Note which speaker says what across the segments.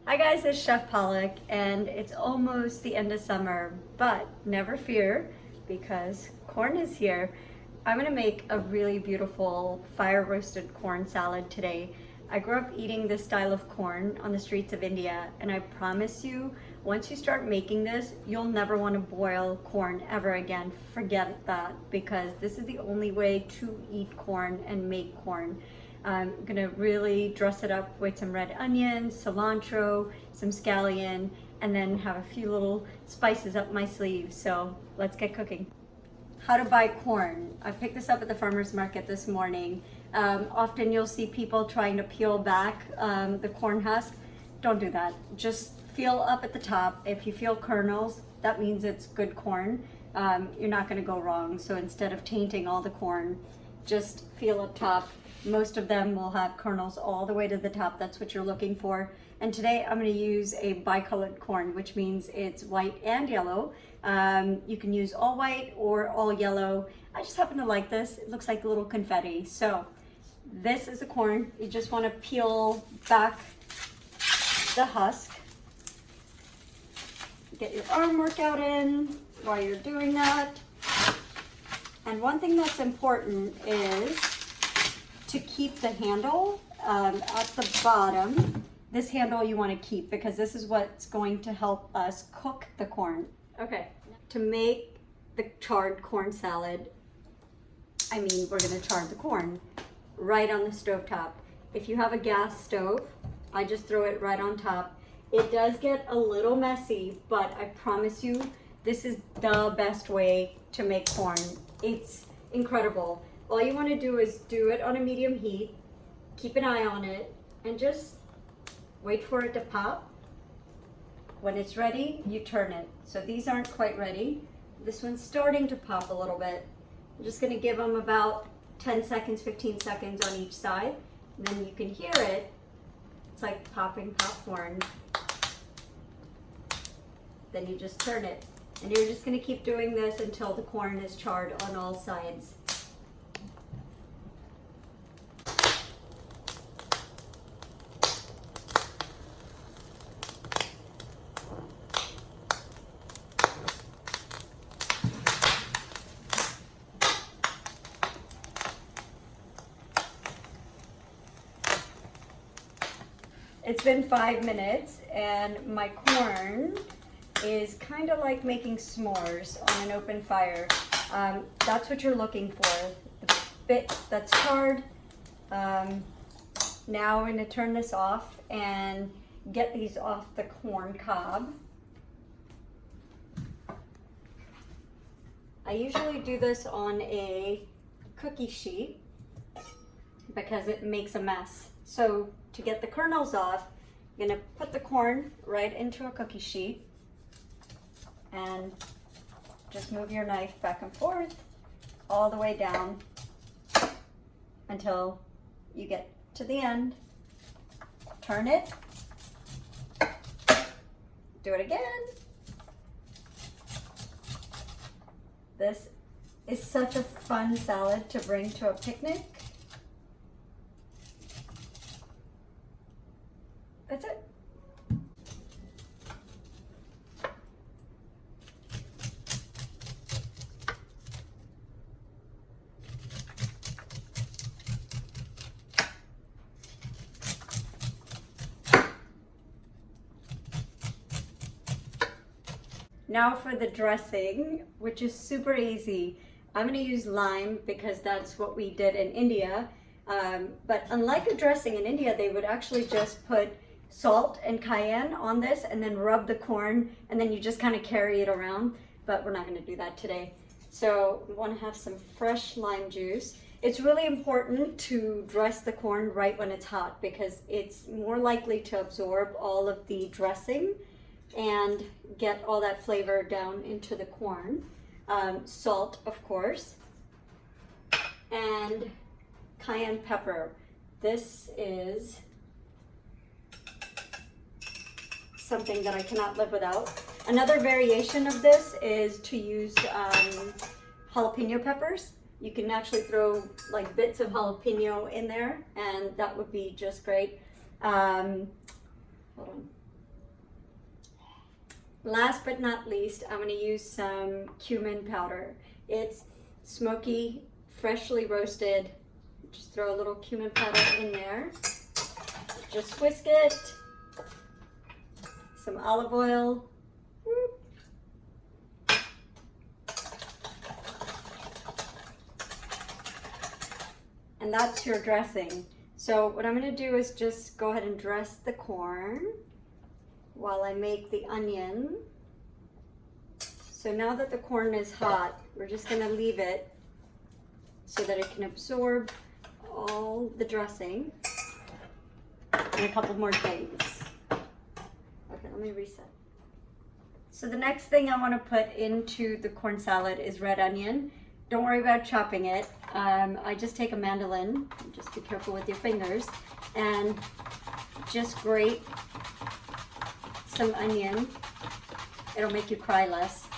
Speaker 1: Hi guys, it's Chef Pollock and it's almost the end of summer, but never fear because corn is here. I'm gonna make a really beautiful fire roasted corn salad today. I grew up eating this style of corn on the streets of India, and I promise you, once you start making this, you'll never want to boil corn ever again. Forget that, because this is the only way to eat corn and make corn. I'm gonna really dress it up with some red onions, cilantro, some scallion, and then have a few little spices up my sleeve. So let's get cooking. How to buy corn. I picked this up at the farmer's market this morning. Often you'll see people trying to peel back the corn husk. Don't do that. Just feel up at the top. If you feel kernels, that means it's good corn. You're not gonna go wrong. So instead of tainting all the corn, just feel up top. Most of them will have kernels all the way to the top. That's what you're looking for. And today I'm going to use a bicolored corn, which means it's white and yellow. You can use all white or all yellow. I just happen to like this. It looks like a little confetti. So this is the corn. You just want to peel back the husk. Get your arm workout in while you're doing that. And one thing that's important is to keep the handle at the bottom. This handle you want to keep because this is what's going to help us cook the corn. Okay, to make the charred corn salad, we're going to char the corn right on the stove top. If you have a gas stove, I just throw it right on top. It does get a little messy, but I promise you, this is the best way to make corn. It's incredible. All you want to do is do it on a medium heat, keep an eye on it, and just wait for it to pop. When it's ready, you turn it. So these aren't quite ready. This one's starting to pop a little bit. I'm just going to give them about 10 seconds, 15 seconds on each side. And then you can hear it. It's like popping popcorn. Then you just turn it. And you're just going to keep doing this until the corn is charred on all sides. It's been 5 minutes and my corn is kind of like making s'mores on an open fire. That's what you're looking for. The bit that's charred. Now I'm going to turn this off and get these off the corn cob. I usually do this on a cookie sheet because it makes a mess. So to get the kernels off, I'm gonna put the corn right into a cookie sheet and just move your knife back and forth all the way down until you get to the end. Turn it, do it again. This is such a fun salad to bring to a picnic. That's it. Now for the dressing, which is super easy. I'm going to use lime because that's what we did in India. But unlike a dressing in India, they would actually just put salt and cayenne on this and then rub the corn, and then you just kind of carry it around, but we're not going to do that today. So we want to have some fresh lime juice. It's really important to dress the corn right when it's hot because it's more likely to absorb all of the dressing and get all that flavor down into the corn. Salt, of course, and cayenne pepper. This is something that I cannot live without. Another variation of this is to use jalapeno peppers. You can actually throw like bits of jalapeno in there and that would be just great. Hold on. Last but not least, I'm going to use some cumin powder. It's smoky, freshly roasted. Just throw a little cumin powder in there. Just whisk it. Some olive oil. And that's your dressing. So what I'm going to do is just go ahead and dress the corn while I make the onion. So now that the corn is hot, we're just going to leave it so that it can absorb all the dressing. And a couple more things. Okay, let me reset. So the next thing I want to put into the corn salad is red onion. Don't worry about chopping it. I just take a mandolin, just be careful with your fingers, and just grate some onion. It'll make you cry less.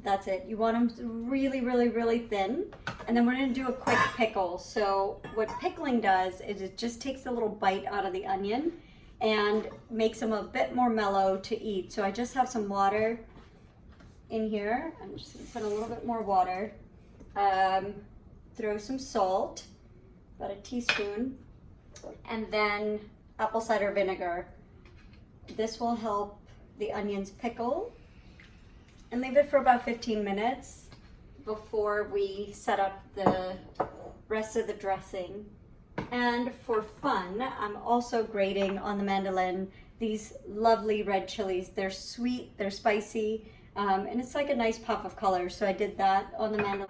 Speaker 1: That's it. You want them really, really, really thin. And then we're going to do a quick pickle. So what pickling does is it just takes a little bite out of the onion and makes them a bit more mellow to eat. So I just have some water in here. I'm just going to put a little bit more water. Throw some salt, about a teaspoon, and then apple cider vinegar. This will help the onions pickle. And leave it for about 15 minutes before we set up the rest of the dressing. And for fun, I'm also grating on the mandolin these lovely red chilies. They're sweet, they're spicy, and it's like a nice pop of color. So I did that on the mandolin.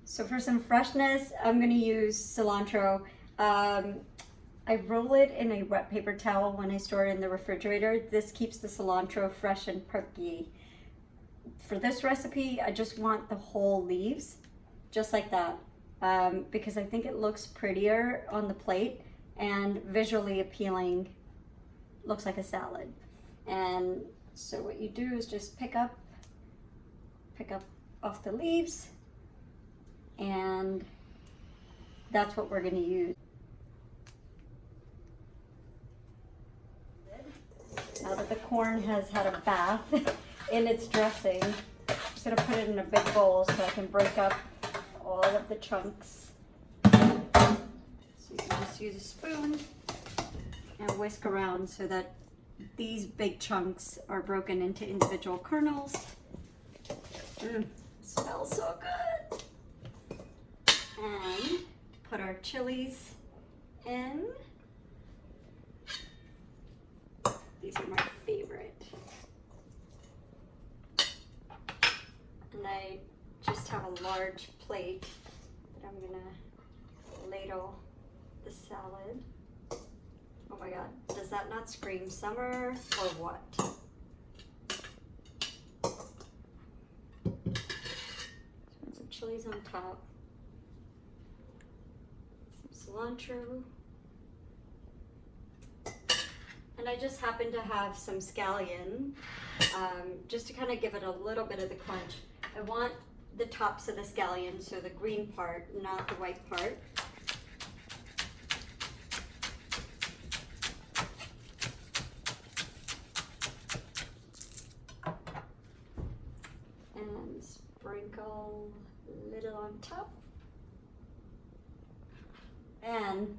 Speaker 1: So for some freshness, I'm gonna use cilantro. I roll it in a wet paper towel when I store it in the refrigerator. This keeps the cilantro fresh and perky. For this recipe, I just want the whole leaves, just like that, because I think it looks prettier on the plate and visually appealing, looks like a salad. And so what you do is just pick up off the leaves, and that's what we're going to use. Now that the corn has had a bath in its dressing, I'm just going to put it in a big bowl so I can break up all of the chunks. So you can just use a spoon and whisk around so that these big chunks are broken into individual kernels. Smells so good. And put our chilies in. These are my favorite. And I just have a large plate that I'm gonna ladle the salad. Oh my God, does that not scream summer or what? Put some chilies on top, some cilantro, and I just happen to have some scallion, just to kind of give it a little bit of the crunch. I want the tops of the scallion, so the green part, not the white part. And sprinkle a little on top. And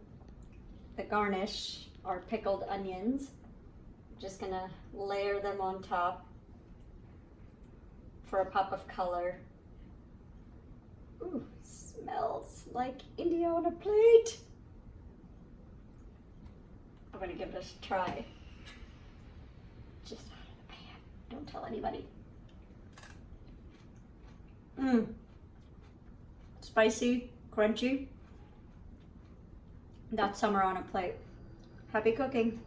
Speaker 1: the garnish are pickled onions. Just gonna layer them on top for a pop of color. Ooh, smells like India on a plate. I'm gonna give this a try. Just out of the pan. Don't tell anybody. Spicy, crunchy. That's summer on a plate. Happy cooking.